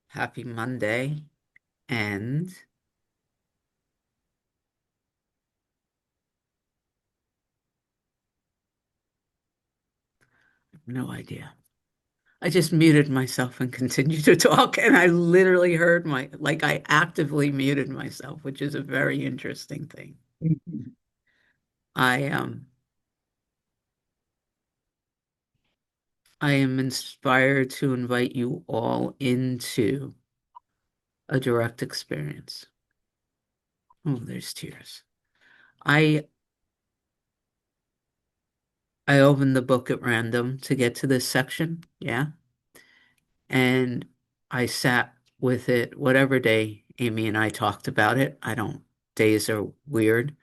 Happy Monday, and no idea. I just muted myself and continued to talk, and I literally heard like I actively muted myself, which is a very interesting thing. I I am inspired to invite you all into a direct experience. Oh, there's tears. I I opened the book at random to get to this section, yeah, and I sat with it whatever day Amy and I talked about it. I don't, days are weird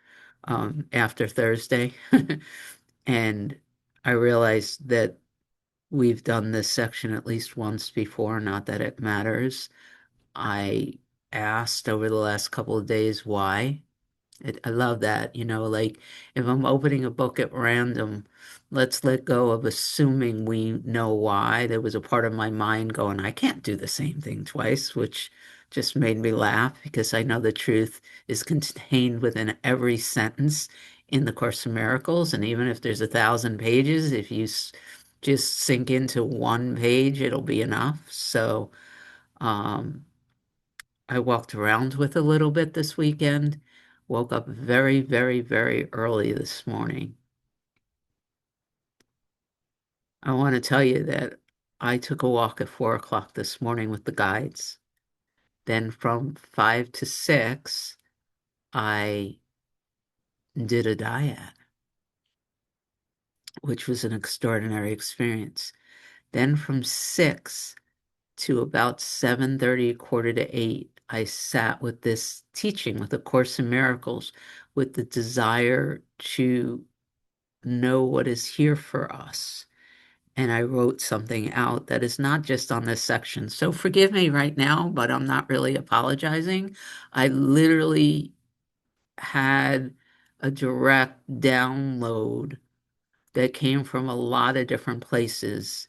after Thursday. And I realized that we've done this section at least once before, not that it matters. I asked over the last couple of days why. I love that, like if I'm opening a book at random, let's let go of assuming we know why. There was a part of my mind going, I can't do the same thing twice, which just made me laugh because I know the truth is contained within every sentence in the Course of Miracles. And even if there's 1,000 pages, if you just sink into one page, it'll be enough. So, um, I walked around with a little bit this weekend. Woke up very, very, very early this morning. I want to tell you that I took a walk at 4 o'clock this morning with the guides. Then from 5 to 6, I did a dyad, which was an extraordinary experience. Then from 6 to about 7:30, quarter to 8, I sat with this teaching, with A Course in Miracles, with the desire to know what is here for us. And I wrote something out that is not just on this section. So forgive me right now, but I'm not really apologizing. I literally had a direct download that came from a lot of different places.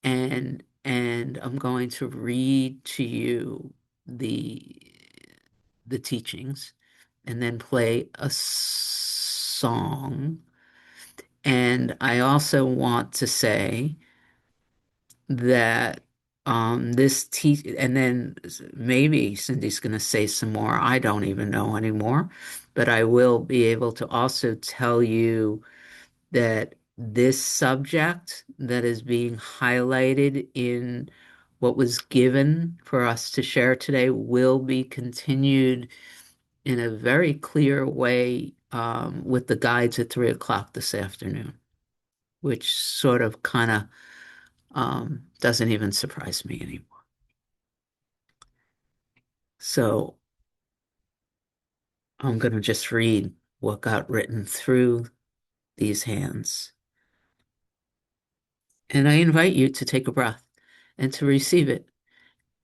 And I'm going to read to you the the teachings and then play a song. And I also want to say that this teach and then maybe Cindy's going to say some more. I don't even know anymore, but I will be able to also tell you that this subject that is being highlighted in what was given for us to share today will be continued in a very clear way with the guides at 3 o'clock this afternoon, which sort of kind of doesn't even surprise me anymore. So I'm going to just read what got written through these hands. And I invite you to take a breath and to receive it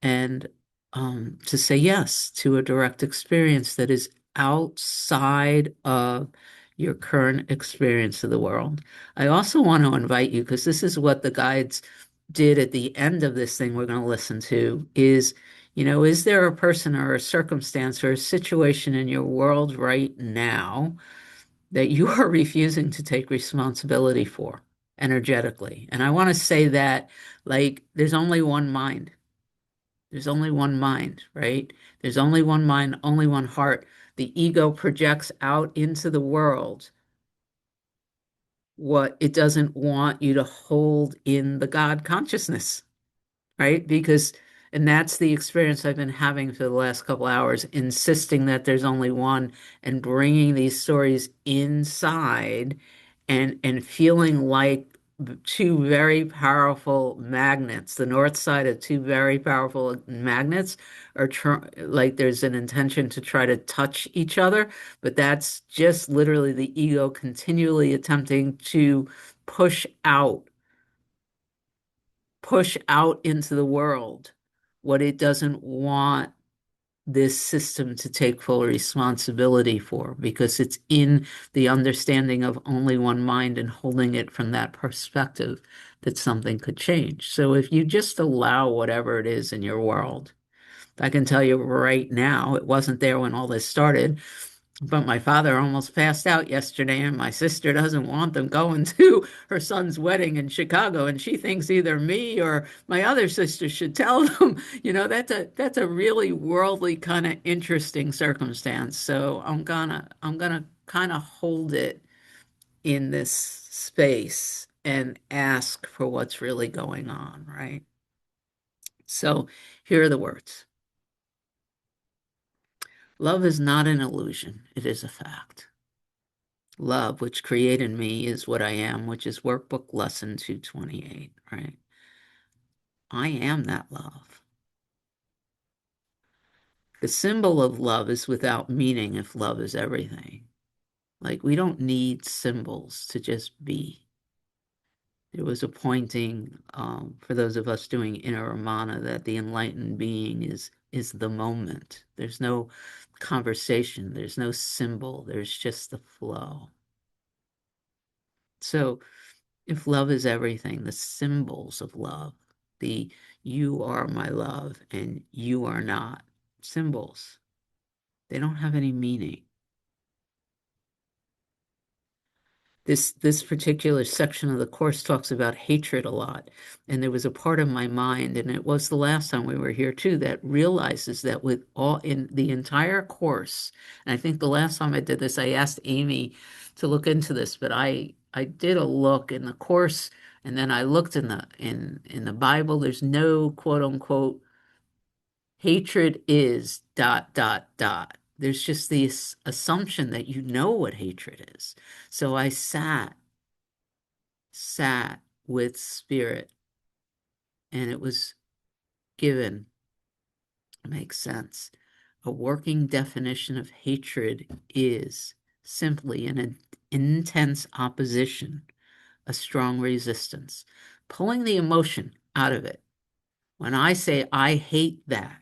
and to say yes to a direct experience that is outside of your current experience of the world. I also want to invite you, because this is what the guides did at the end of this thing we're going to listen to, is there a person or a circumstance or a situation in your world right now that you are refusing to take responsibility for energetically? And I want to say that, like, there's only one mind. There's only one mind, right? There's only one mind, only one heart. The ego projects out into the world what it doesn't want you to hold in the God consciousness, right? And that's the experience I've been having for the last couple hours, insisting that there's only one and bringing these stories inside and feeling like two very powerful magnets, the north side of two very powerful magnets are like there's an intention to try to touch each other, but that's just literally the ego continually attempting to push out push out into the world what it doesn't want this system to take full responsibility for, because it's in the understanding of only one mind and holding it from that perspective that something could change. So if you just allow whatever it is in your world, I can tell you right now, it wasn't there when all this started, but my father almost passed out yesterday, and my sister doesn't want them going to her son's wedding in Chicago, and she thinks either me or my other sister should tell them. That's a really worldly kind of interesting circumstance. So I'm gonna kind of hold it in this space and ask for what's really going on, right? So here are the words. Love is not an illusion, it is a fact. Love, which created me, is what I am, which is workbook lesson 228, right? I am that love. The symbol of love is without meaning if love is everything. Like, we don't need symbols to just be. There was a pointing, for those of us doing inner Ramana, that the enlightened being is the moment. There's no conversation, there's no symbol, there's just the flow. So if love is everything, the symbols of love, the you are my love and you are not symbols, they don't have any meaning. This particular section of the course talks about hatred a lot. And there was a part of my mind, and it was the last time we were here too, that realizes that with all in the entire course, and I think the last time I did this, I asked Amy to look into this, but I did a look in the course, and then I looked in the Bible. There's no quote unquote hatred is dot dot dot. There's just this assumption that you know what hatred is. So I sat with spirit, and it was given, makes sense. A working definition of hatred is simply an intense opposition, a strong resistance, pulling the emotion out of it. When I say I hate that,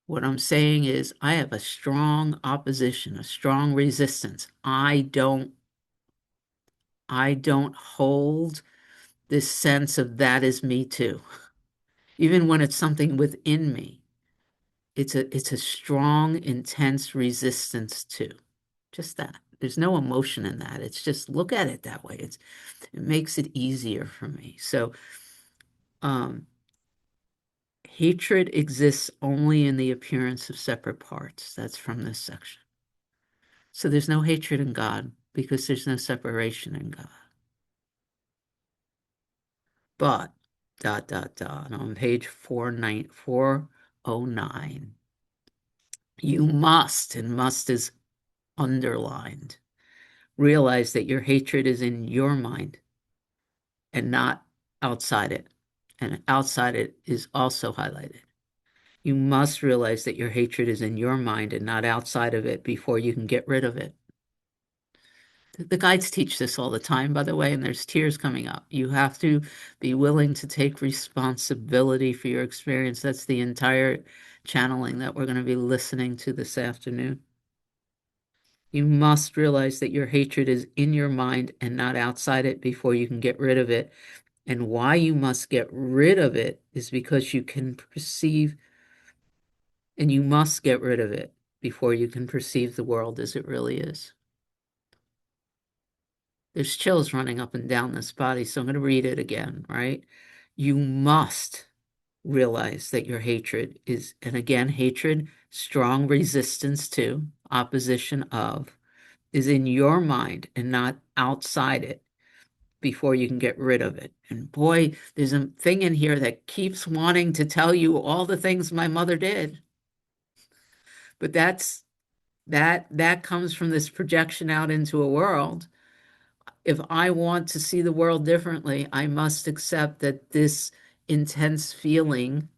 what I'm saying is I have a strong opposition, a strong resistance. I don't hold this sense of that is me too. Even when it's something within me, it's a strong, intense resistance to just that. There's no emotion in that. It's just look at it that way. It makes it easier for me. So um, hatred exists only in the appearance of separate parts. That's from this section. So there's no hatred in God because there's no separation in God. But dot dot dot on page 409, you must, and must is underlined, realize that your hatred is in your mind and not outside it. And outside it is also highlighted. You must realize that your hatred is in your mind and not outside of it before you can get rid of it. The guides teach this all the time, by the way, and there's tears coming up. You have to be willing to take responsibility for your experience. That's the entire channeling that we're going to be listening to this afternoon. You must realize that your hatred is in your mind and not outside it before you can get rid of it. And why you must get rid of it is because you can perceive, and you must get rid of it before you can perceive the world as it really is. There's chills running up and down this body, so I'm going to read it again, right? You must realize that your hatred is, and again, hatred, strong resistance to, opposition of, is in your mind and not outside it before you can get rid of it. And boy, there's a thing in here that keeps wanting to tell you all the things my mother did. But that comes from this projection out into a world. If I want to see the world differently, I must accept that this intense feeling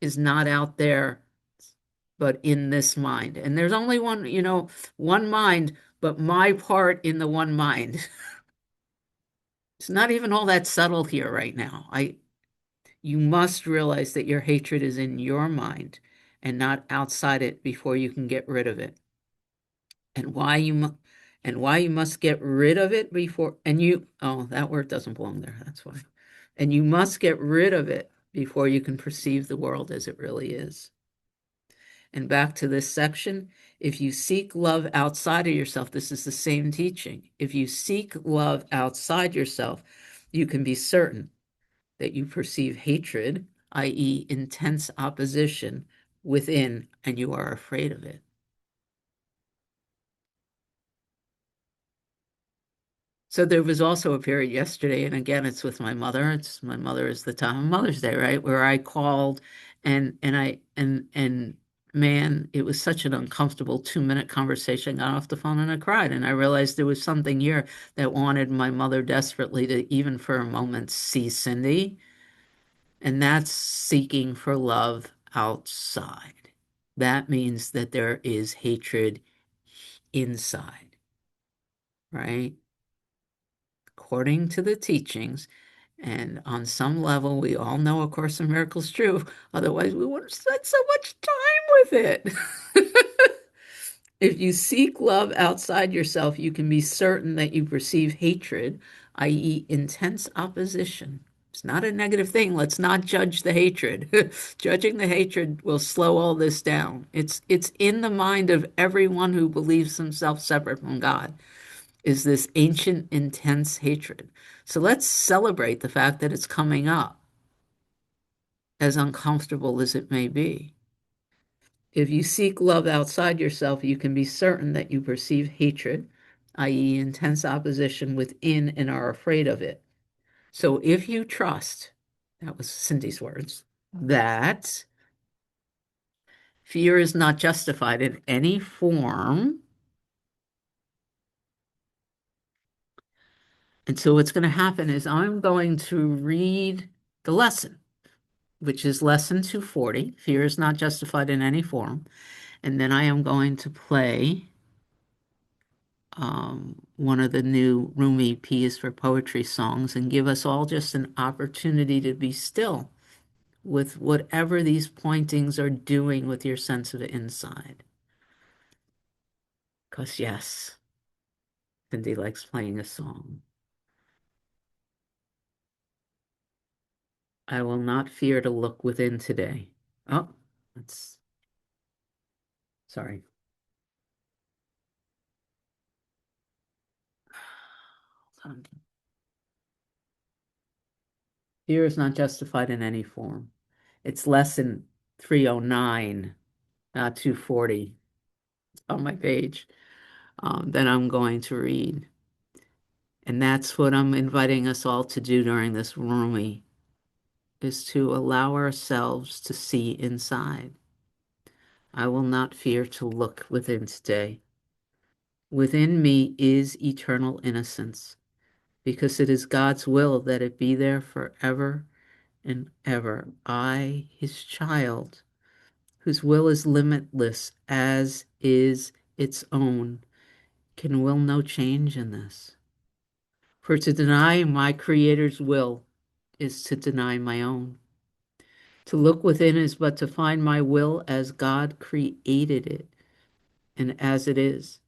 is not out there, but in this mind. And there's only one mind, but my part in the one mind. It's not even all that subtle here right now. You must realize that your hatred is in your mind and not outside it before you can get rid of it. And And why you must get rid of it before, and you, oh, that word doesn't belong there. That's why. And you must get rid of it before you can perceive the world as it really is. And back to this section, if you seek love outside of yourself, this is the same teaching. If you seek love outside yourself, you can be certain that you perceive hatred, i.e., intense opposition within, and you are afraid of it. So there was also a period yesterday, and again, it's with my mother. It's my mother is the time of Mother's Day, right? Where I called and man, it was such an uncomfortable 2-minute conversation. I got off the phone and I cried. And I realized there was something here that wanted my mother desperately to, even for a moment, see Cyndi. And that's seeking for love outside. That means that there is hatred inside, right? According to the teachings. And on some level, we all know A Course in Miracles true. Otherwise, we wouldn't spend so much time with it. If you seek love outside yourself, you can be certain that you perceive hatred, i.e., intense opposition. It's not a negative thing. Let's not judge the hatred. Judging the hatred will slow all this down. It's in the mind of everyone who believes himself separate from God, is this ancient, intense hatred. So let's celebrate the fact that it's coming up, as uncomfortable as it may be. If you seek love outside yourself, you can be certain that you perceive hatred, i.e., intense opposition within, and are afraid of it. So if you trust, that was Cyndi's words, that fear is not justified in any form. And so what's going to happen is I'm going to read the lesson, which is lesson 240. Fear is not justified in any form. And then I am going to play one of the new Rumi P's for Poetry songs and give us all just an opportunity to be still with whatever these pointings are doing with your sense of inside. Because, yes, Cyndi likes playing a song. I will not fear to look within today. Oh, that's, sorry. Hold on. Fear is not justified in any form. It's lesson 309, not 240 on my page, that I'm going to read. And that's what I'm inviting us all to do during this Rumi, is to allow ourselves to see inside. I will not fear to look within today. Within me is eternal innocence, because it is God's will that it be there forever and ever. I, his child, whose will is limitless as is its own, can will no change in this. For to deny my Creator's will is to deny my own. To look within is but to find my will as God created it and as it is.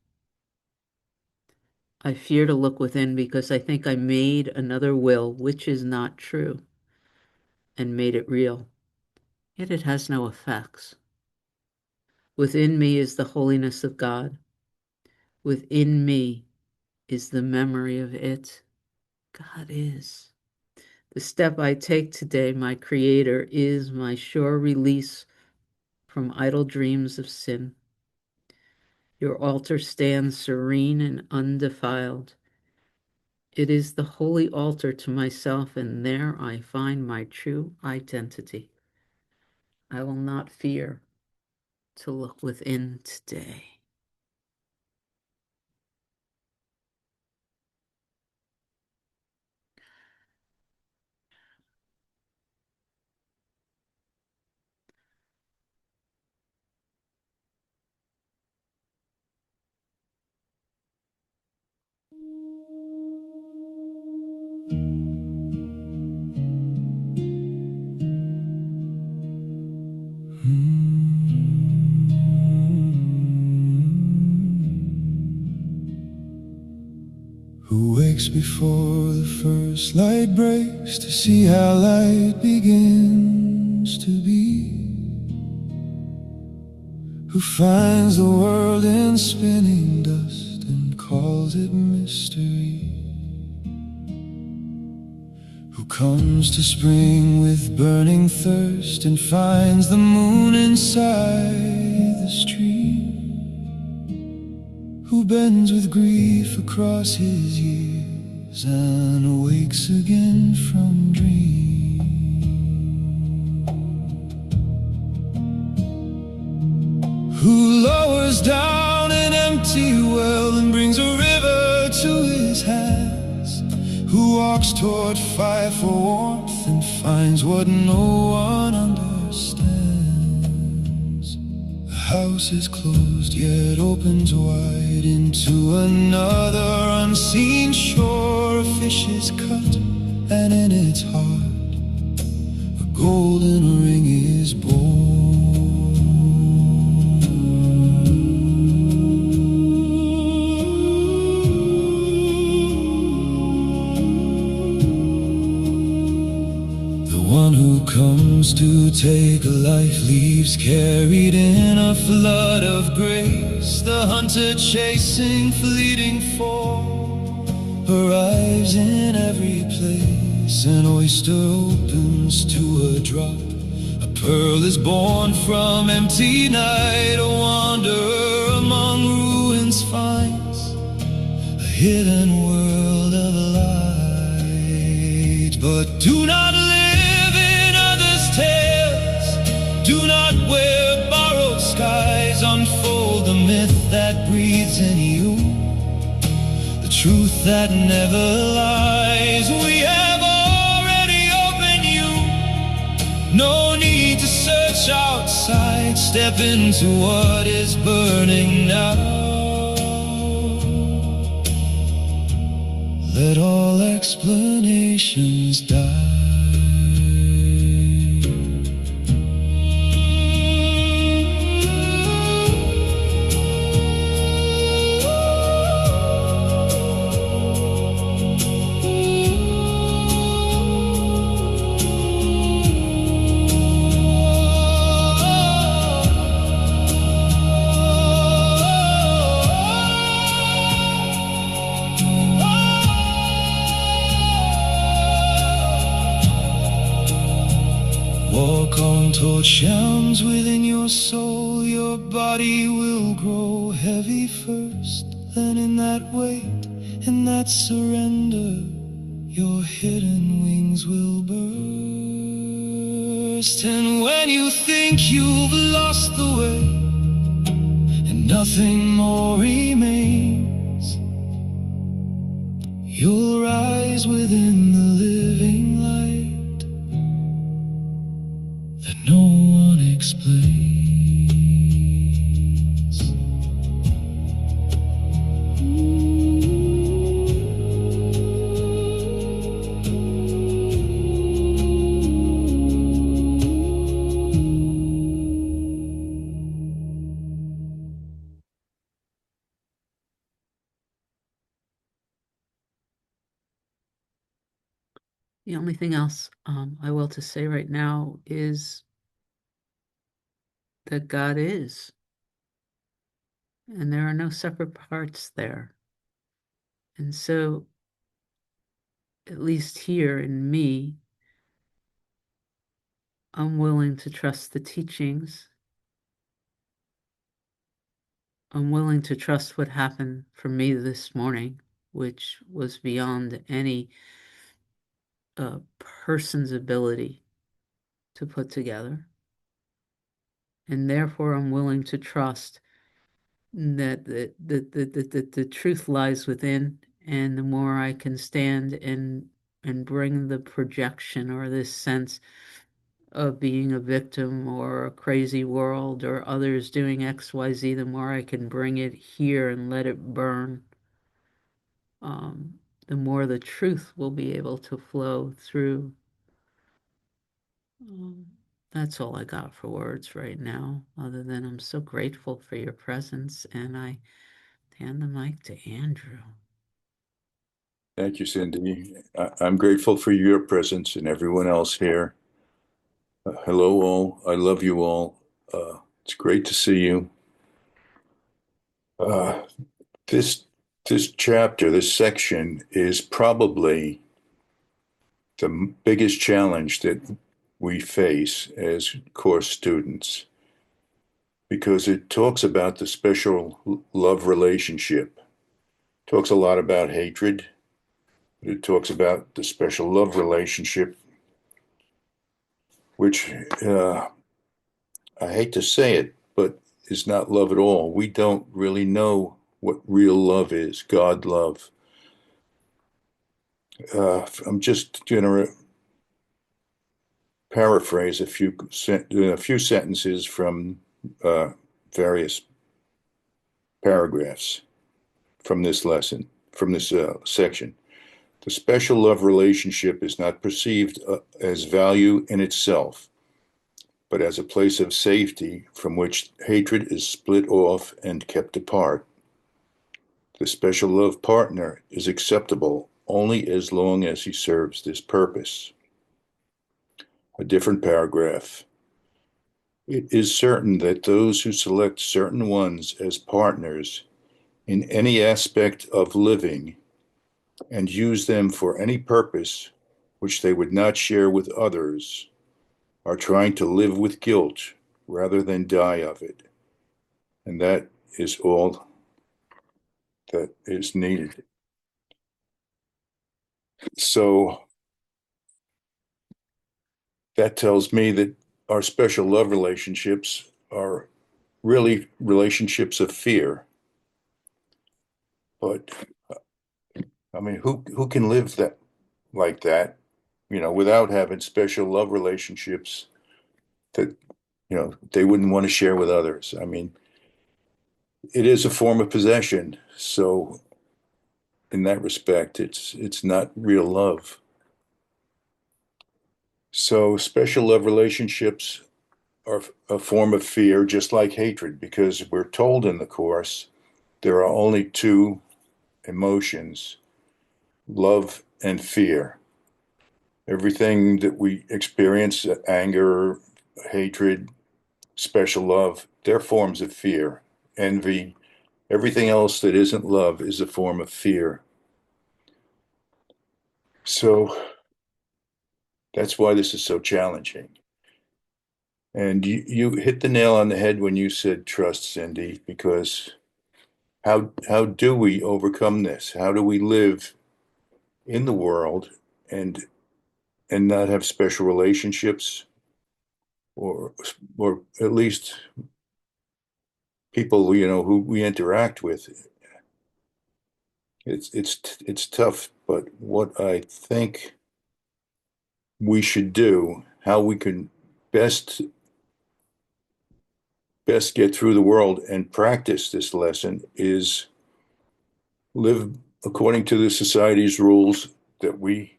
I fear to look within because I think I made another will which is not true and made it real. Yet it has no effects. Within me is the holiness of God. Within me is the memory of it. God is. The step I take today, my Creator, is my sure release from idle dreams of sin. Your altar stands serene and undefiled. It is the holy altar to myself, and there I find my true identity. I will not fear to look within today. before the first light breaks to see how light begins to be. Who finds the world in spinning dust and calls it mystery? Who comes to spring with burning thirst and finds the moon inside the stream? Who bends with grief across his years and awakes again from dream? Who lowers down an empty well and brings a river to his hands? Who walks toward fire for warmth and finds what no one understands? The house is closed yet opens wide into another unseen shore. A fish is cut and in its heart a golden ring is born. One who comes to take a life leaves carried in a flood of grace. The hunter chasing fleeting form arrives in every place. An oyster opens to a drop, a pearl is born from empty night. A wanderer among ruins finds a hidden world of light. But do not do not wear borrowed skies. Unfold the myth that breathes in you, the truth that never lies. We have already opened you, no need to search outside. Step into what is burning now. Let all explanations die. Walk on torch sounds within your soul. Your body will grow heavy first. Then in that weight, in that surrender, your hidden wings will burst. And when you think you've lost the way and nothing more remains, you'll rise within the living light that no one explains. The only thing else I will to say right now is that God is, and there are no separate parts there. And so, at least here in me, I'm willing to trust the teachings. I'm willing to trust what happened for me this morning, which was beyond any person's ability to put together. And therefore, I'm willing to trust that the truth lies within, and the more I can stand and bring the projection or this sense of being a victim or a crazy world or others doing XYZ, the more I can bring it here and let it burn, the more the truth will be able to flow through. That's all I got for words right now, other than I'm so grateful for your presence, and I hand the mic to Andrew. Thank you, Cyndi. I'm grateful for your presence and everyone else here. Hello, all. I love you all. It's great to see you. Uh, this this chapter, this section, is probably the biggest challenge that we face as course students because it talks about the special love relationship. It talks a lot about hatred. It talks about the special love relationship, which I hate to say it, but is not love at all. We don't really know what real love is, God love. I'm just going to paraphrase a few sentences from uh, various paragraphs from this lesson, from this section. The special love relationship is not perceived as value in itself, but as a place of safety from which hatred is split off and kept apart. The special love partner is acceptable only as long as he serves this purpose. A different paragraph. It is certain that those who select certain ones as partners in any aspect of living and use them for any purpose which they would not share with others are trying to live with guilt rather than die of it. And that is all that is needed. So that tells me that our special love relationships are really relationships of fear. But I mean, who can live that like that, without having special love relationships that, they wouldn't want to share with others? I mean, it is a form of possession. So in that respect, it's not real love. So special love relationships are a form of fear, just like hatred, because we're told in the Course there are only two emotions, love and fear. Everything that we experience, anger, hatred, special love, they're forms of fear. Envy, everything else that isn't love is a form of fear. So that's why this is so challenging. And you hit the nail on the head when you said trust, Cyndi, because how do we overcome this? How do we live in the world and not have special relationships, or at least people who we interact with? It's tough, but what I think we should do, how we can best get through the world and practice this lesson, is live according to the society's rules that we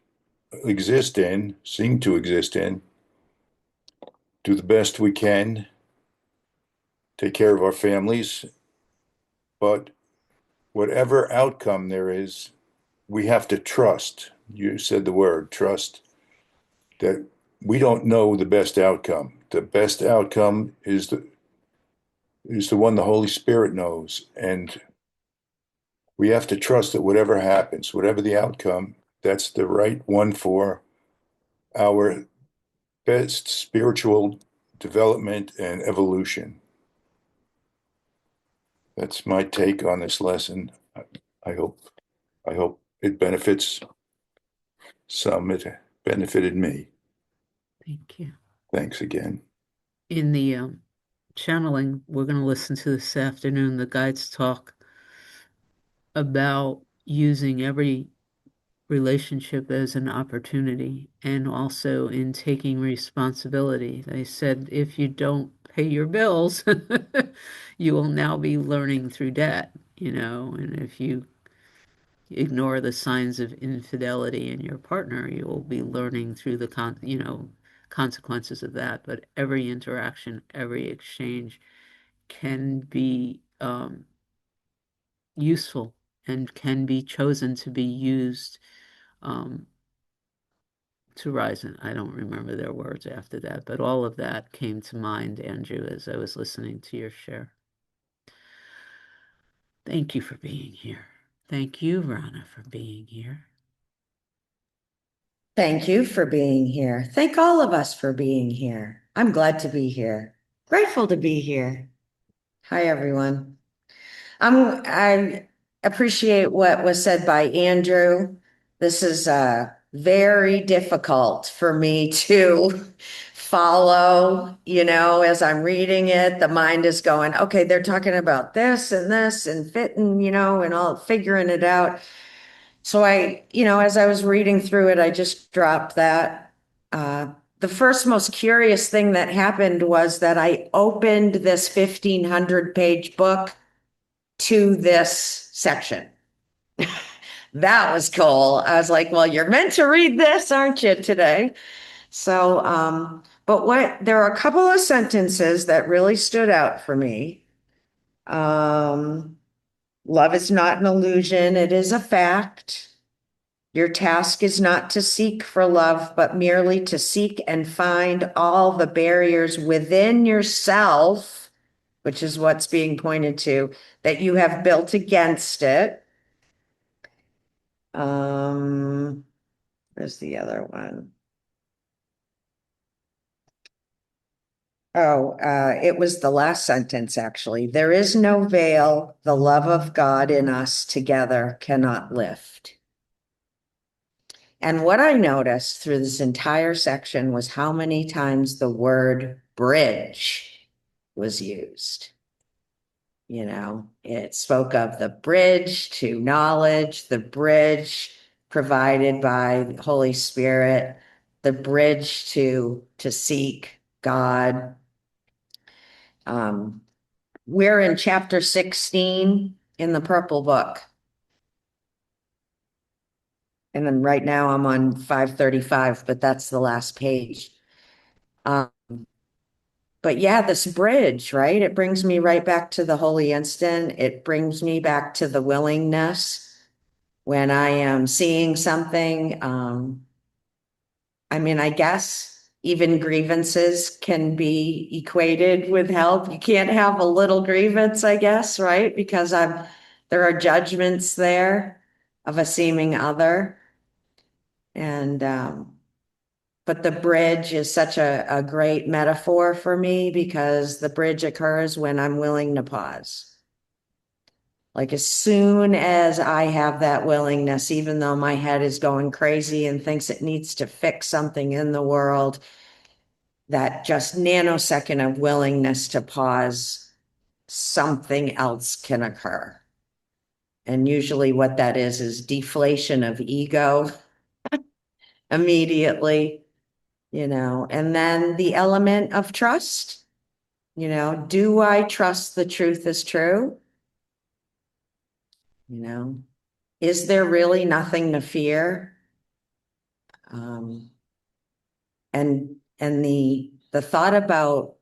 exist in, seem to exist in, do the best we can, take care of our families, but whatever outcome there is, we have to trust. You said the word trust, that we don't know the best outcome. The best outcome is the one the Holy Spirit knows. And we have to trust that whatever happens, whatever the outcome, that's the right one for our best spiritual development and evolution. That's my take on this lesson. I hope I hope it benefits some. It benefited me. Thank you. Thanks again. In the channeling we're going to listen to this afternoon, the guides talk about using every relationship as an opportunity and also in taking responsibility. They said if you don't pay your bills, you will now be learning through debt, and if you ignore the signs of infidelity in your partner, you will be learning through the consequences of that. But every interaction, every exchange can be useful and can be chosen to be used um, to rise. And I don't remember their words after that, but all of that came to mind, Andrew, as I was listening to your share. Thank you for being here. Thank you, Rana, for being here. Thank you for being here. Thank all of us for being here. I'm glad to be here. Grateful to be here. Hi, everyone. I appreciate what was said by Andrew. This is very difficult for me to follow, as I'm reading it. The mind is going, okay, they're talking about this and fitting, and all figuring it out. So as I was reading through it, I just dropped that. The first most curious thing that happened was that I opened this 1,500-page book to this section. That was cool. I was like, well, you're meant to read this, aren't you, today? So, but there are a couple of sentences that really stood out for me. Love is not an illusion, it is a fact. Your task is not to seek for love, but merely to seek and find all the barriers within yourself, which is what's being pointed to, that you have built against it. There's the other one. Oh, it was the last sentence, actually. There is no veil the love of God in us together cannot lift. And what I noticed through this entire section was how many times the word bridge was used. It spoke of the bridge to knowledge, the bridge provided by the Holy Spirit, the bridge to seek God. We're in chapter 16 in the Purple Book. And then right now I'm on 535, but that's the last page. But yeah, this bridge, right? It brings me right back to the holy instant. It brings me back to the willingness when I am seeing something. I guess even grievances can be equated with help. You can't have a little grievance, I guess, right? Because there are judgments there of a seeming other. And but the bridge is such a great metaphor for me because the bridge occurs when I'm willing to pause. Like as soon as I have that willingness, even though my head is going crazy and thinks it needs to fix something in the world, that just nanosecond of willingness to pause, something else can occur. And usually what that is deflation of ego immediately, and then the element of trust. Do I trust the truth is true? Is there really nothing to fear? And the thought about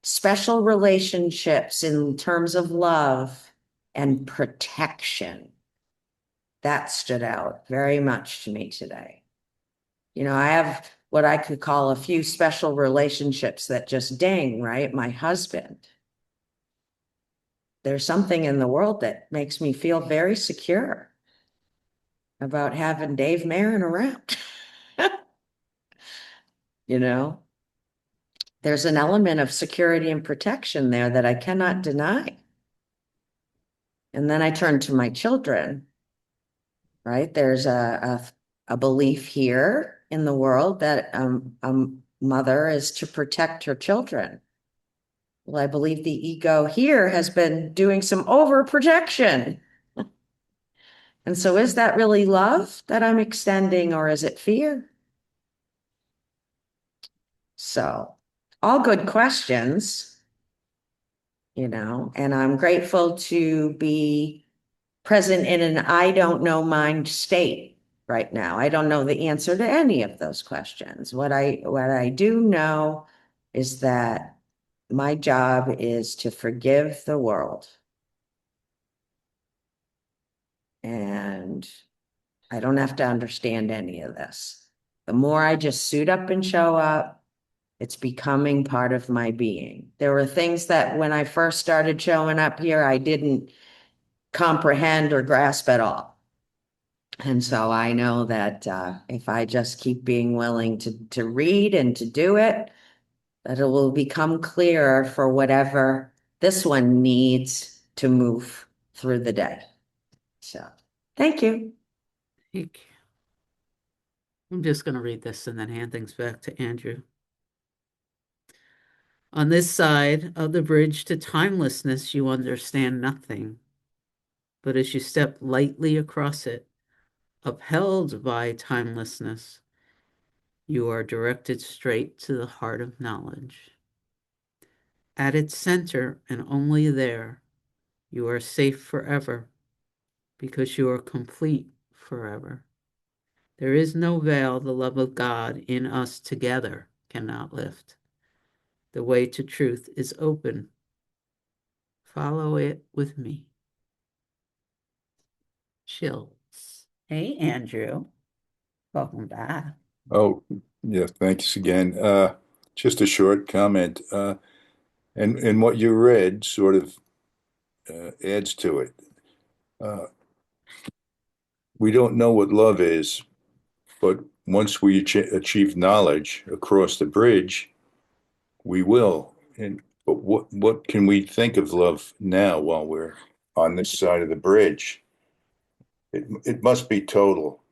special relationships in terms of love and protection, that stood out very much to me today. I have what I could call a few special relationships that just ding, right? My husband. There's something in the world that makes me feel very secure about having Dave Marren around. you know, there's an element of security and protection there that I cannot deny. And then I turn to my children, right? There's a belief here in the world that a mother is to protect her children. Well, I believe the ego here has been doing some overprotection. And so is that really love that I'm extending, or is it fear? So all good questions, and I'm grateful to be present in an I don't know mind state right now. I don't know the answer to any of those questions. What I do know is that my job is to forgive the world. and I don't have to understand any of this. The more I just suit up and show up, it's becoming part of my being. There were things that when I first started showing up here, I didn't comprehend or grasp at all. And so I know that if I just keep being willing to read and to do it, that it will become clearer for whatever this one needs to move through the day. So thank you. Thank you. I'm just going to read this and then hand things back to Andrew. On this side of the bridge to timelessness, you understand nothing. But as you step lightly across it, upheld by timelessness, you are directed straight to the heart of knowledge. At its center, and only there, you are safe forever, because you are complete forever. There is no veil the love of God in us together cannot lift. The way to truth is open. Follow it with me. Chills. Hey, Andrew. Welcome back. Oh, yeah, thanks again. Just a short comment. And what you read sort of adds to it. Uh, we don't know what love is, but once we achieve knowledge across the bridge, we will. And but what can we think of love now while we're on this side of the bridge? It must be total.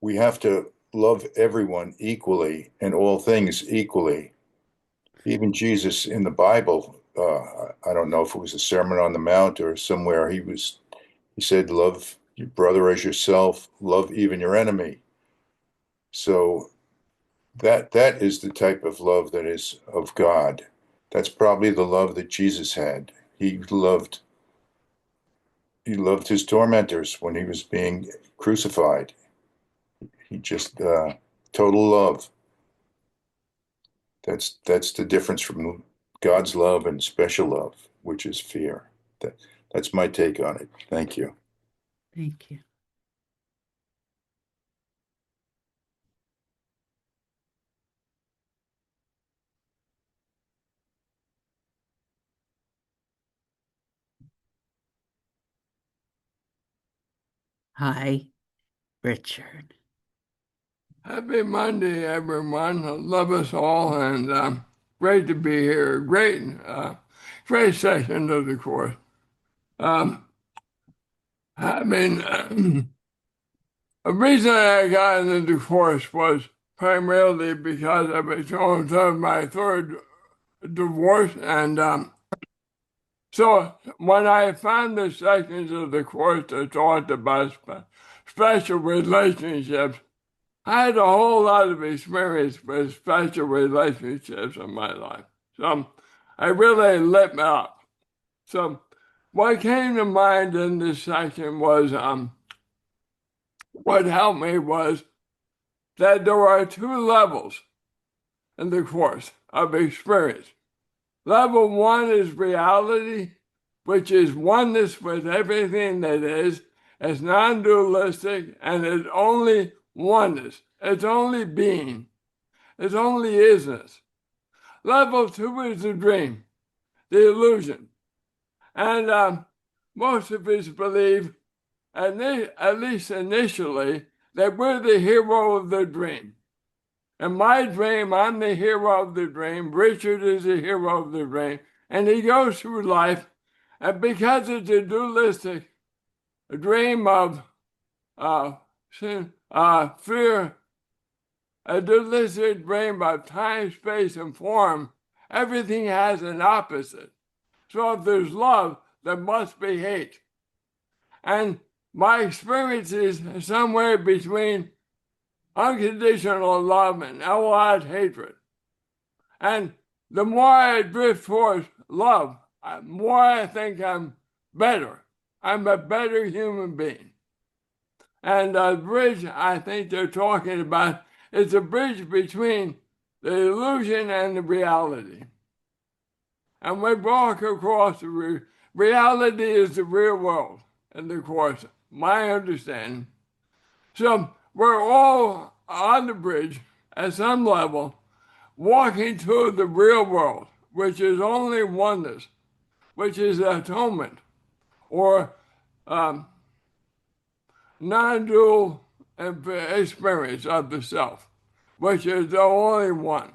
We have to love everyone equally and all things equally. Even Jesus in the Bible, I don't know if it was the Sermon on the Mount or somewhere, he said, love your brother as yourself, love even your enemy. So that is the type of love that is of God. That's probably the love that Jesus had. He loved his tormentors when he was being crucified. He just total love. That's the difference from God's love and special love, which is fear. That that's my take on it. Thank you. Thank you. Hi, Richard. Happy Monday, everyone. I love us all, and great to be here. Great session of the course. Um, I mean, the reason I got into the course was primarily because I was going through my third divorce, and so when I found the sections of the course that talked about special relationships, I had a whole lot of experience with special relationships in my life. So I really lit me up. So what came to mind in this section was what helped me was that there are two levels in the course of experience. Level one is reality, which is oneness with everything that is. It's non-dualistic, and it's only oneness. It's only being. It's only isness. Level two is the dream, the illusion. And most of us believe, at least initially, that we're the hero of the dream. In my dream, I'm the hero of the dream. Richard is the hero of the dream. And he goes through life, and because it's a dualistic dream of fear, a dualistic dream of time, space, and form, everything has an opposite. So if there's love, there must be hate. And my experience is somewhere between unconditional love and outright hatred. And the more I drift towards love, the more I think I'm better. I'm a better human being. And the bridge I think they're talking about is a bridge between the illusion and the reality. And we walk across the reality is the real world in the course. my understanding. So we're all on the bridge at some level, walking to the real world, which is only oneness, which is atonement, or um, non-dual experience of the self, which is the only one.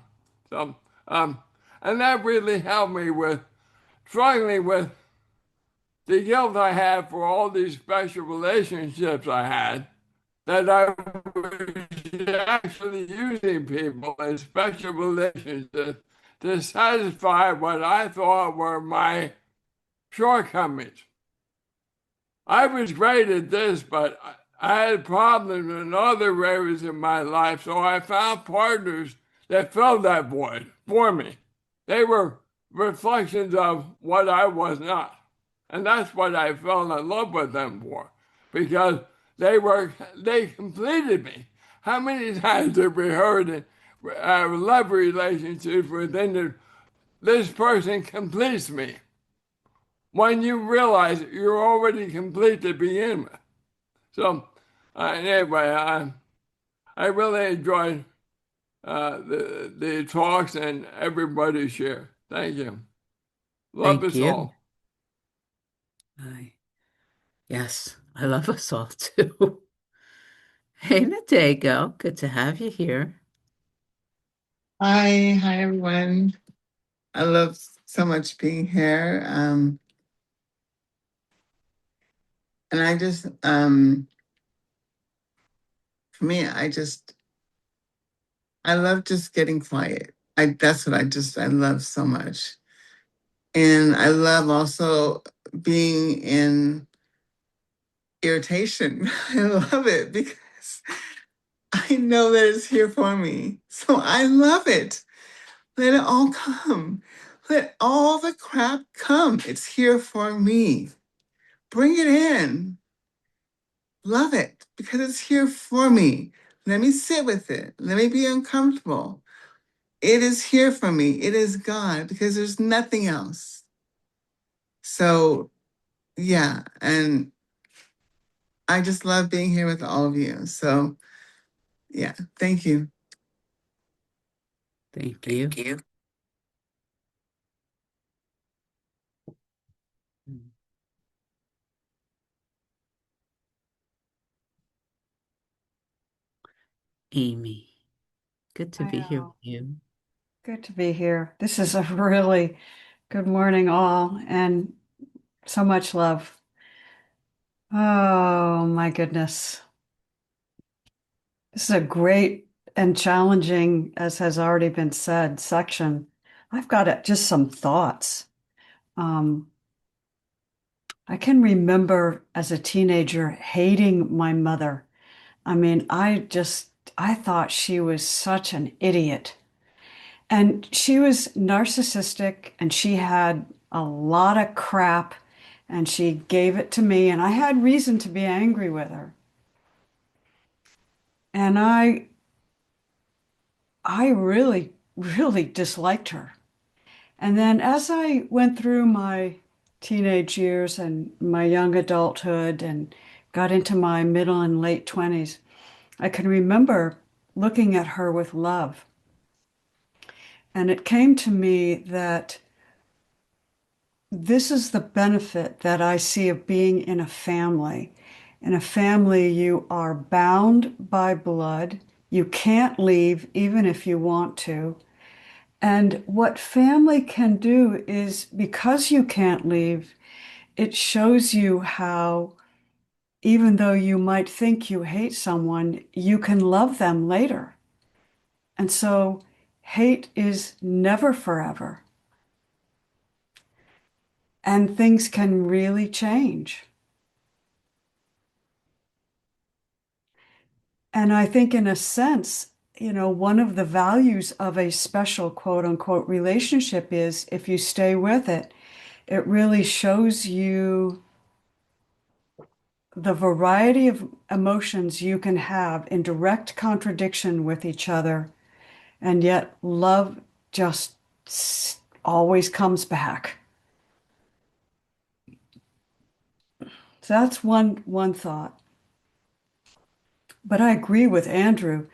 So, um, and that really helped me with struggling with the guilt I had for all these special relationships I had, that I was actually using people in special relationships to satisfy what I thought were my shortcomings. I was great at this, but I had problems in other areas of my life, so I found partners that filled that void for me. They were reflections of what I was not. And that's what I fell in love with them for, because they completed me. How many times have we heard in love relationships within this person completes me? When you realize you're already complete to begin with. So, anyway, I really enjoyed the talks and everybody's share. Thank you. Love Thank us you. all. Yes, I love us all too. Hey, Nadego, good to have you here. Hi everyone. I love so much being here. And I just, for me, I love just getting quiet. That's what I love so much. And I love also being in irritation. I love it because I know that it's here for me. So I love it. Let it all come. Let all the crap come. It's here for me. Bring it in. Love it because it's here for me. Let me sit with it. Let me be uncomfortable. It is here for me. It is God because there's nothing else. So, yeah. And I just love being here with all of you. So, yeah. Thank you. Thank you. Amy, good to I be here know. with you. Good to be here. This is a really good morning, all, and so much love. Oh, my goodness. This is a great and challenging, as has already been said, section. I've got just some thoughts. Um, I can remember as a teenager hating my mother. I mean, I thought she was such an idiot. And she was narcissistic and she had a lot of crap and she gave it to me and I had reason to be angry with her. And I really, really disliked her. And then as I went through my teenage years and my young adulthood and got into my middle and late 20s, I can remember looking at her with love. And it came to me that this is the benefit that I see of being in a family. In a family, you are bound by blood. You can't leave, even if you want to. And what family can do is because you can't leave, it shows you how, even though you might think you hate someone, you can love them later. And so hate is never forever. And things can really change. And I think, in a sense, one of the values of a special quote unquote relationship is if you stay with it, it really shows you the variety of emotions you can have in direct contradiction with each other. And yet, love just always comes back. So that's one thought. But I agree with Andrew.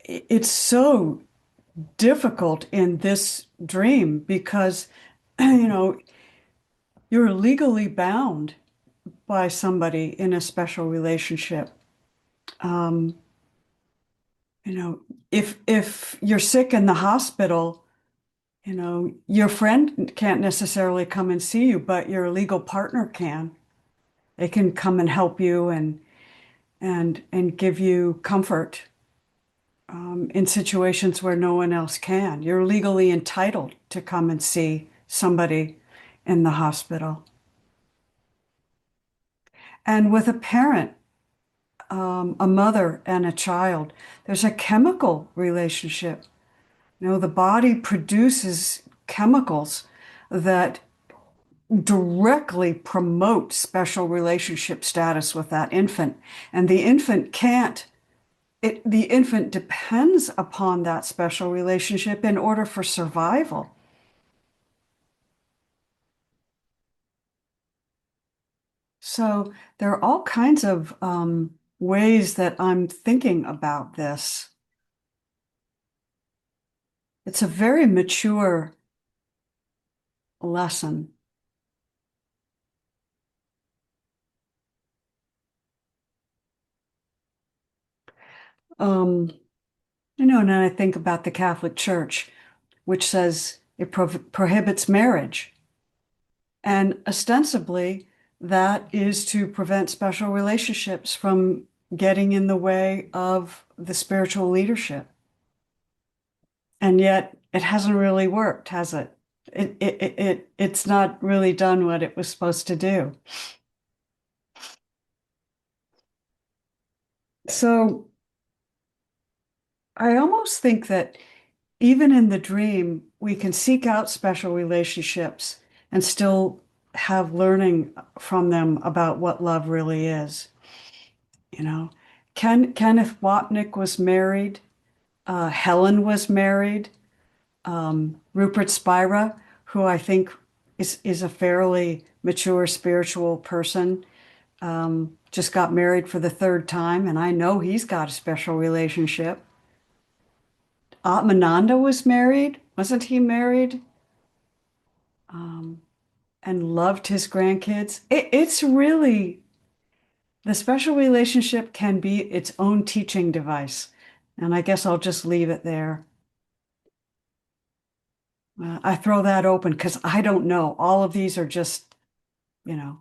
It's so difficult in this dream because, you know, you're legally bound by somebody in a special relationship. Um, you know, if you're sick in the hospital, you know, your friend can't necessarily come and see you, but your legal partner can. They can come and help you and give you comfort in situations where no one else can. You're legally entitled to come and see somebody in the hospital. And with a parent, a mother and a child, there's a chemical relationship. You know, the body produces chemicals that directly promote special relationship status with that infant. And the infant can't, the infant depends upon that special relationship in order for survival. So there are all kinds of ways that I'm thinking about this. It's a very mature lesson. Um, you know, and then I think about the Catholic Church, which says it prohibits marriage. And ostensibly, that is to prevent special relationships from getting in the way of the spiritual leadership. And yet it hasn't really worked, has it? It's not really done what it was supposed to do. So I almost think that even in the dream, we can seek out special relationships and still have learning from them about what love really is. You know, Kenneth Wapnick was married. Helen was married. Rupert Spira, who I think is a fairly mature spiritual person, just got married for the third time, and I know he's got a special relationship. Atmananda was married, wasn't he married? And loved his grandkids. It's really, the special relationship can be its own teaching device. And I guess I'll just leave it there. I throw that open because I don't know. All of these are just, you know,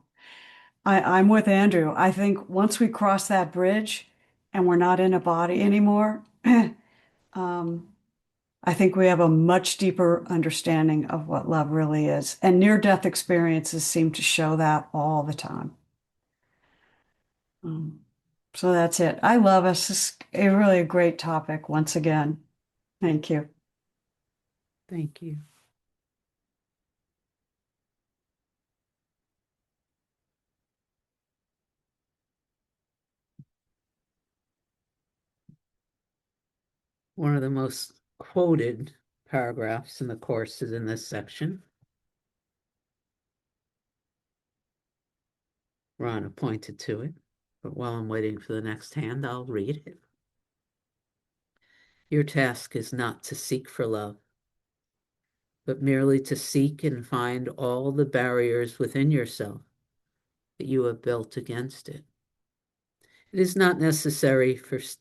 I'm with Andrew. I think once we cross that bridge and we're not in a body anymore, um, I think we have a much deeper understanding of what love really is. And near-death experiences seem to show that all the time. Um, so that's it. I love us. This is really a great topic once again. Thank you. Thank you. One of the most quoted paragraphs in the course is in this section. Rona pointed to it, but while I'm waiting for the next hand, I'll read it. Your task is not to seek for love, but merely to seek and find all the barriers within yourself that you have built against it. It is not necessary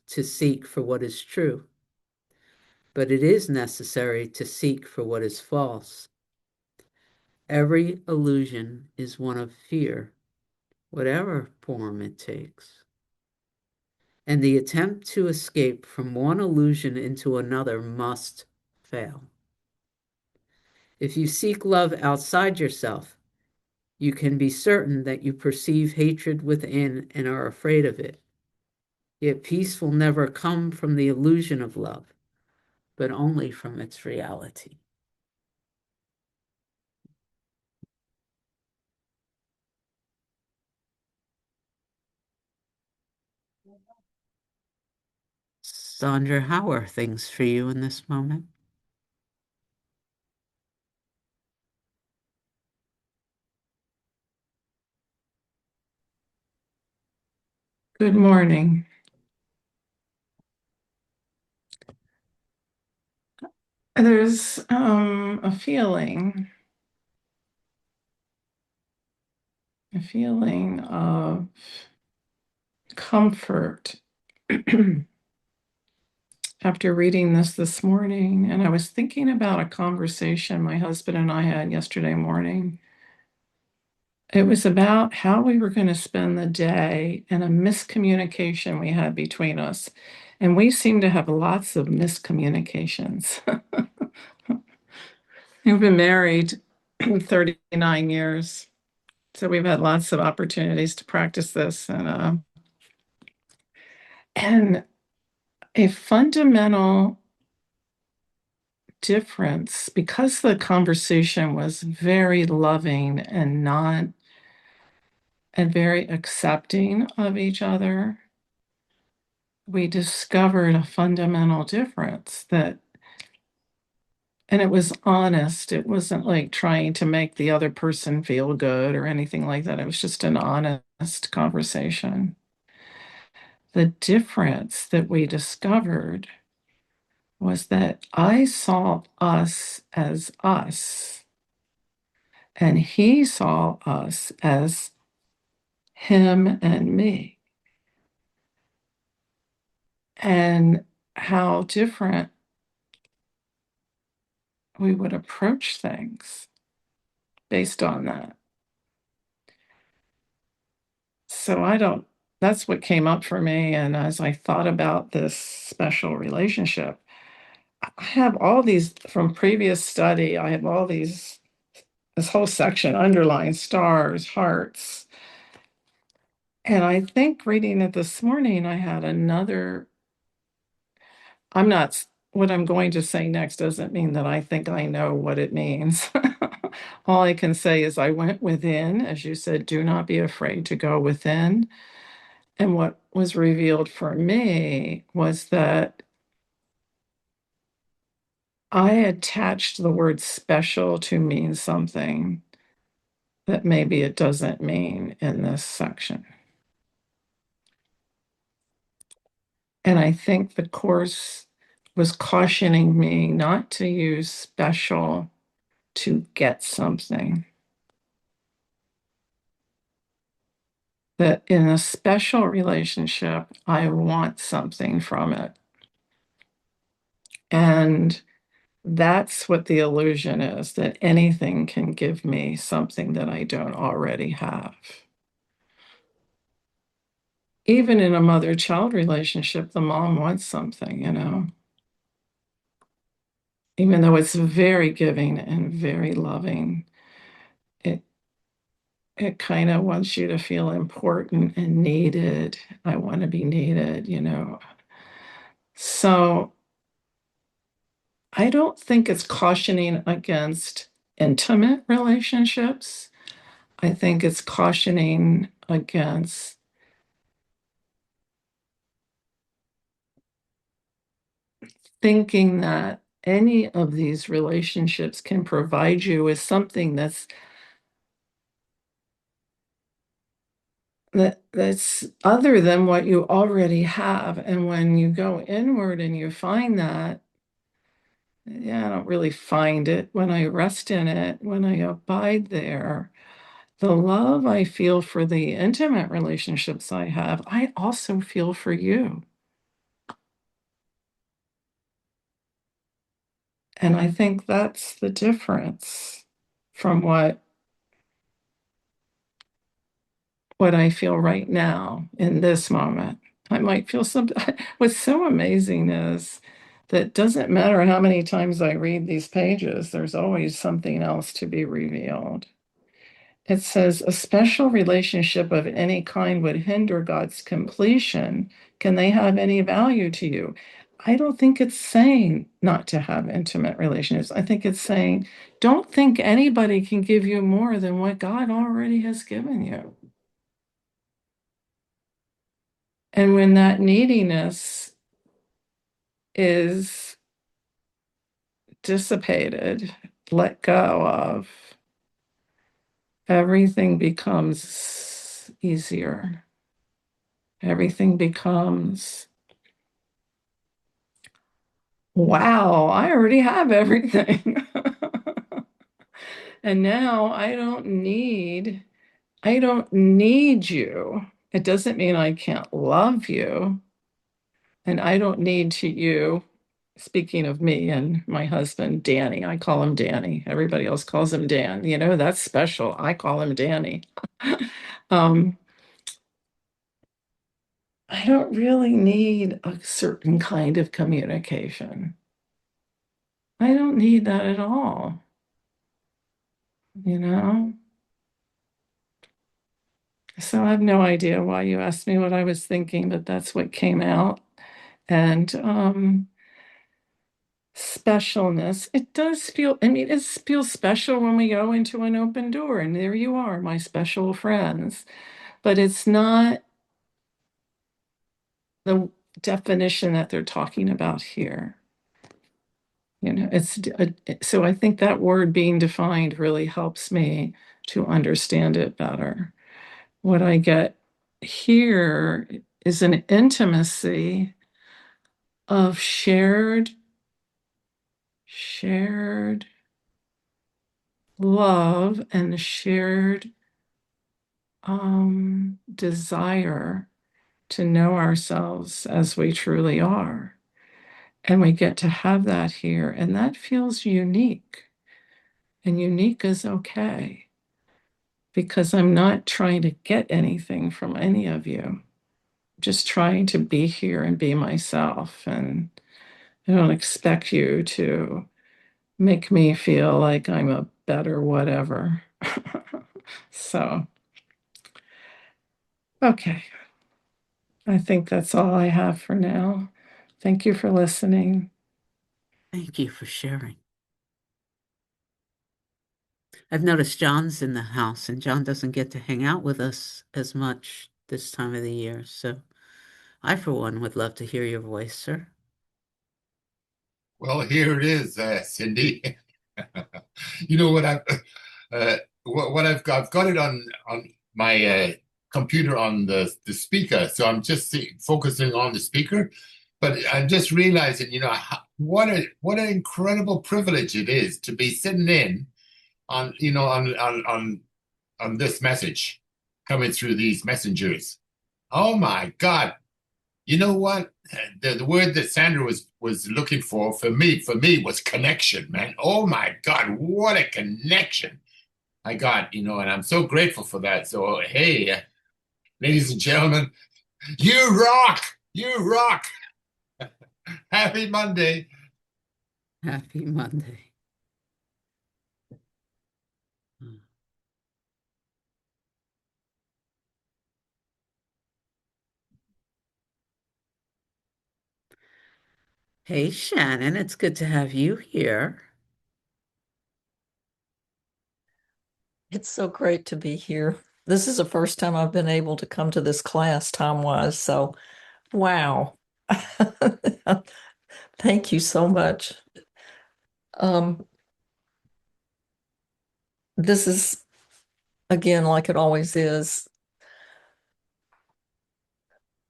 to seek for what is true, but it is necessary to seek for what is false. Every illusion is one of fear, whatever form it takes. And the attempt to escape from one illusion into another must fail. If you seek love outside yourself, you can be certain that you perceive hatred within and are afraid of it. Yet peace will never come from the illusion of love, but only from its reality. Sandra, how are things for you in this moment? Good morning. There's a feeling of comfort after reading this morning. And I was thinking about a conversation my husband and I had yesterday morning. It was about how we were going to spend the day and a miscommunication we had between us. And we seem to have lots of miscommunications. We've been married 39 years. So we've had lots of opportunities to practice this. And a fundamental difference, because the conversation was very loving and very accepting of each other, we discovered a fundamental difference and it was honest. It wasn't like trying to make the other person feel good or anything like that. It was just an honest conversation. The difference that we discovered was that I saw us as us, and he saw us as him and me, and how different we would approach things based on that. So that's what came up for me. And as I thought about this special relationship, I have all these from previous study, I have all this whole section underlined, stars, hearts. And I think reading it this morning, I had another. What I'm going to say next doesn't mean that I think I know what it means. All I can say is I went within, as you said, do not be afraid to go within. And what was revealed for me was that I attached the word special to mean something that maybe it doesn't mean in this section. And I think the Course was cautioning me not to use special to get something. That in a special relationship, I want something from it. And that's what the illusion is, that anything can give me something that I don't already have. Even in a mother-child relationship, the mom wants something, even though it's very giving and very loving, it kind of wants you to feel important and needed. I want to be needed. So I don't think it's cautioning against intimate relationships. I think it's cautioning against thinking that any of these relationships can provide you with something that's other than what you already have. And when you go inward and you find that, yeah, I don't really find it. When I rest in it, when I abide there, the love I feel for the intimate relationships I have, I also feel for you. And I think that's the difference from what I feel right now in this moment. I might feel something. What's so amazing is that doesn't matter how many times I read these pages, there's always something else to be revealed. It says a special relationship of any kind would hinder God's completion. Can they have any value to you? I don't think it's saying not to have intimate relationships. I think it's saying don't think anybody can give you more than what God already has given you. And when that neediness is dissipated, let go of, everything becomes easier. Everything becomes, wow, I already have everything. And now I don't need you. It doesn't mean I can't love you. And I don't need to you. Speaking of me and my husband, Danny, I call him Danny. Everybody else calls him Dan. You know, that's special. I call him Danny. um, I don't really need a certain kind of communication. I don't need that at all, you know? So I have no idea why you asked me what I was thinking, but that's what came out. And specialness, it does feel, I mean, it feels special when we go into an open door and there you are, my special friends. But it's not the definition that they're talking about here. You know, so I think that word being defined really helps me to understand it better. What I get here is an intimacy of shared love and shared desire to know ourselves as we truly are. And we get to have that here, and that feels unique. And unique is okay because I'm not trying to get anything from any of you. I'm just trying to be here and be myself. And I don't expect you to make me feel like I'm a better whatever. So, okay. I think that's all I have for now. Thank you for listening. Thank you for sharing. I've noticed John's in the house, and John doesn't get to hang out with us as much this time of the year. So I, for one, would love to hear your voice, sir. Well, here it is, Cyndi. You know what what I've got it on my computer on the speaker, so I'm just focusing on the speaker. But I'm just realizing, you know, what an incredible privilege it is to be sitting in on, you know, on this message coming through these messengers. Oh my God. You know what? The word that Sandra was looking for me was connection, man. Oh my God, what a connection I got, you know, and I'm so grateful for that. So hey, ladies and gentlemen, you rock, you rock. Happy Monday. Happy Monday. Hey, Shannon, it's good to have you here. It's so great to be here. This is the first time I've been able to come to this class time-wise, so wow. Thank you so much. Um, this is, again, like it always is,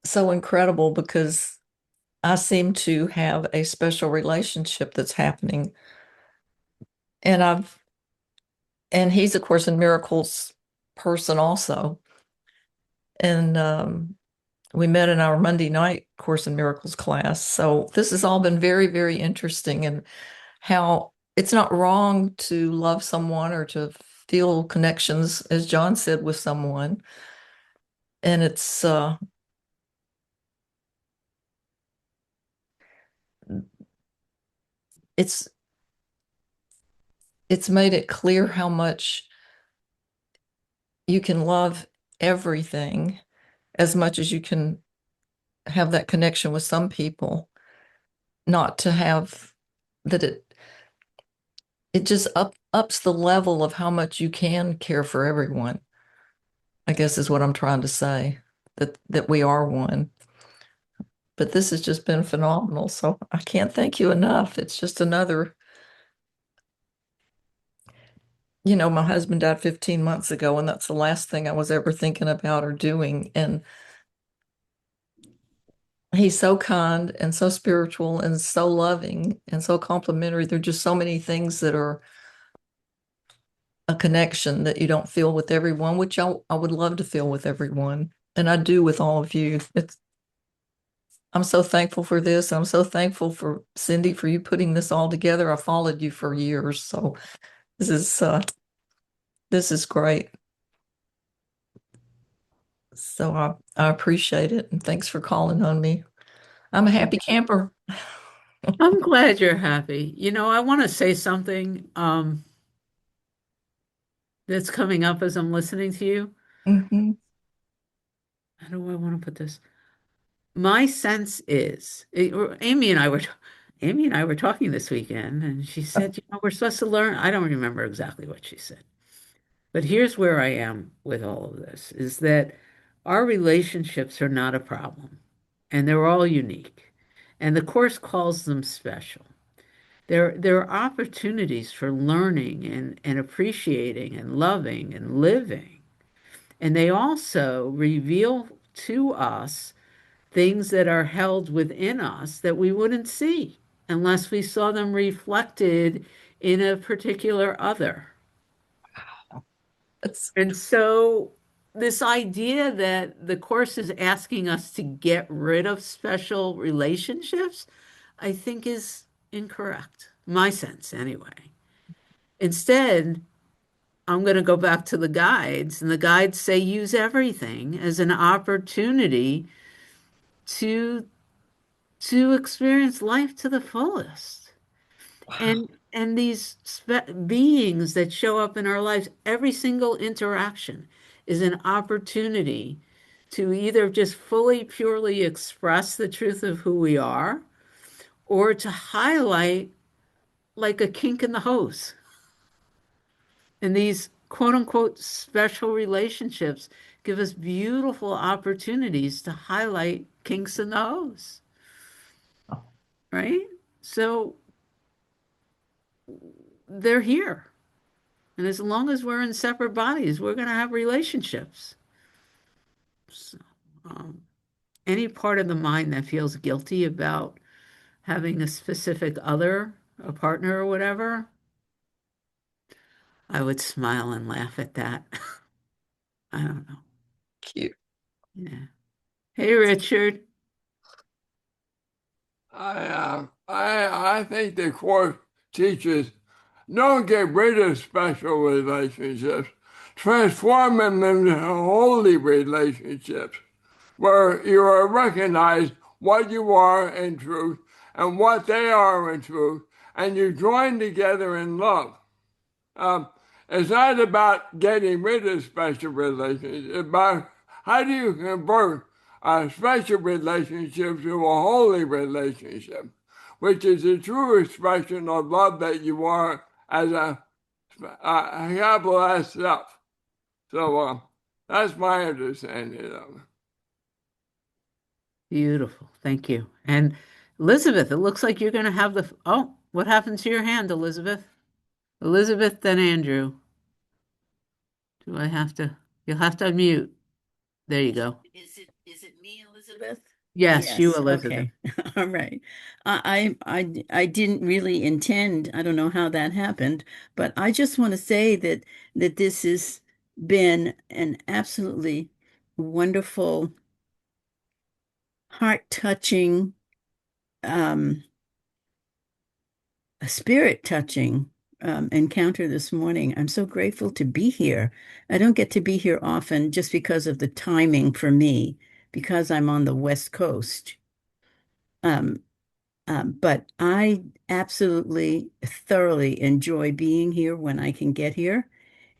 so incredible because I seem to have a special relationship that's happening. And he's a Course in Miracles person also. And we met in our Monday night Course in Miracles class. So this has all been very, very interesting, and how it's not wrong to love someone or to feel connections, as John said, with someone. And it's it's made it clear how much you can love everything as much as you can have that connection with some people, not to have that it just ups the level of how much you can care for everyone, I guess is what I'm trying to say, that we are one. But this has just been phenomenal. So I can't thank you enough. It's just another, you know, my husband died 15 months ago, and that's the last thing I was ever thinking about or doing. And He's so kind and so spiritual and so loving and so complimentary. There are just so many things that are a connection that you don't feel with everyone, which I would love to feel with everyone. And I do with all of you. I'm so thankful for this. I'm so thankful for Cyndi for you putting this all together. I followed you for years, so this is uh this is great. So I appreciate it, and thanks for calling on me. I'm a happy camper. I'm glad you're happy. I want to say something that's coming up as I'm listening to you. Mhm. How do I want to put this? My sense is, Amy and I were talking this weekend, and she said, we're supposed to learn. I don't remember exactly what she said, but here's where I am with all of this, is that our relationships are not a problem, and they're all unique, and the Course calls them special. There are opportunities for learning and appreciating and loving and living, and they also reveal to us things that are held within us that we wouldn't see unless we saw them reflected in a particular other. It's And so, this idea that the Course is asking us to get rid of special relationships, I think is incorrect. My sense, anyway. Instead, I'm going to go back to the guides, and the guides say use everything as an opportunity to experience life to the fullest. wow. And these beings that show up in our lives, every single interaction is an opportunity to either just fully, purely express the truth of who we are, or to highlight like a kink in the hose. And these quote unquote special relationships give us beautiful opportunities to highlight kinks in the hose, right? So they're here. And as long as we're in separate bodies, we're going to have relationships. So, um, any part of the mind that feels guilty about having a specific other, a partner or whatever, I would smile and laugh at that. I don't know. Cute. Yeah. Hey, Richard. I think the course teaches don't get rid of special relationships, transform them into holy relationships where you are recognize what you are in truth and what they are in truth, and you join together in love. Um, it's not about getting rid of special relationships. It's about how do you convert a special relationship to a holy relationship, which is the true expression of love that you are as a capital S self. So that's my understanding of it. Beautiful. Thank you. And Elizabeth, it looks like you're going to have oh, what happened to your hand, Elizabeth? Elizabeth, then Andrew. Do I have to? You'll have to unmute. There you go. Is it me, Elizabeth? Yes, you, Yes, Elizabeth. okay. All right. I didn't really intend, I don't know how that happened, but I just want to say that this has been an absolutely wonderful, heart-touching, um, spirit-touching encounter this morning. I'm so grateful to be here. I don't get to be here often just because of the timing for me, because I'm on the West Coast. Um, but I absolutely thoroughly enjoy being here when I can get here.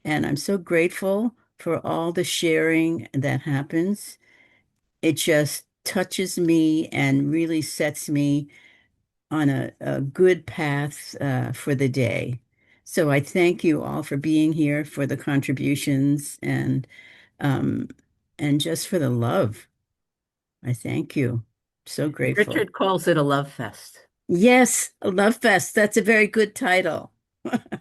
And I'm so grateful for all the sharing that happens. It just touches me and really sets me on a good path for the day. So I thank you all for being here, for the contributions, um, and just for the love. I thank you. So grateful. Richard calls it a love fest. Yes, a love fest. That's a very good title. I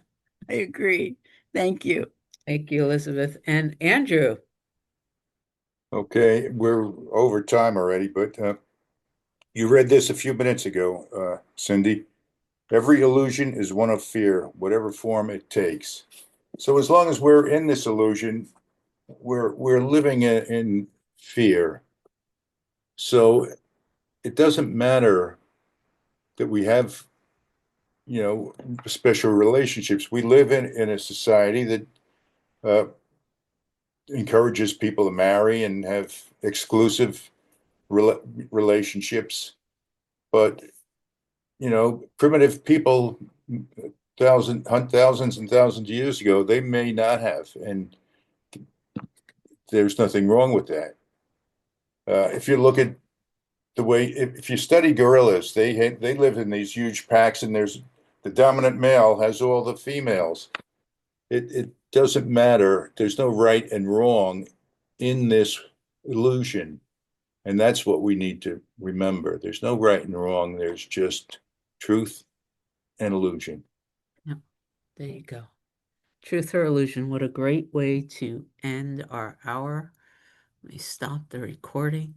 agree. Thank you. Thank you, Elizabeth. And Andrew. Okay, we're over time already, but You read this a few minutes ago, Cyndi. Every illusion is one of fear, whatever form it takes. So as long as we're in this illusion, we're living in fear. So it doesn't matter that we have, special relationships. We live in a society that uh, encourages people to marry and have exclusive relationships. But, primitive people thousands and thousands of years ago, they may not have, and there's nothing wrong with that. If you look at the way, if you study gorillas, they live in these huge packs, and there's the dominant male has all the females. It doesn't matter. There's no right and wrong in this illusion. And that's what we need to remember. There's no right and wrong. There's just truth and illusion. Yep. There you go. Truth or illusion. What a great way to end our hour. Let me stop the recording.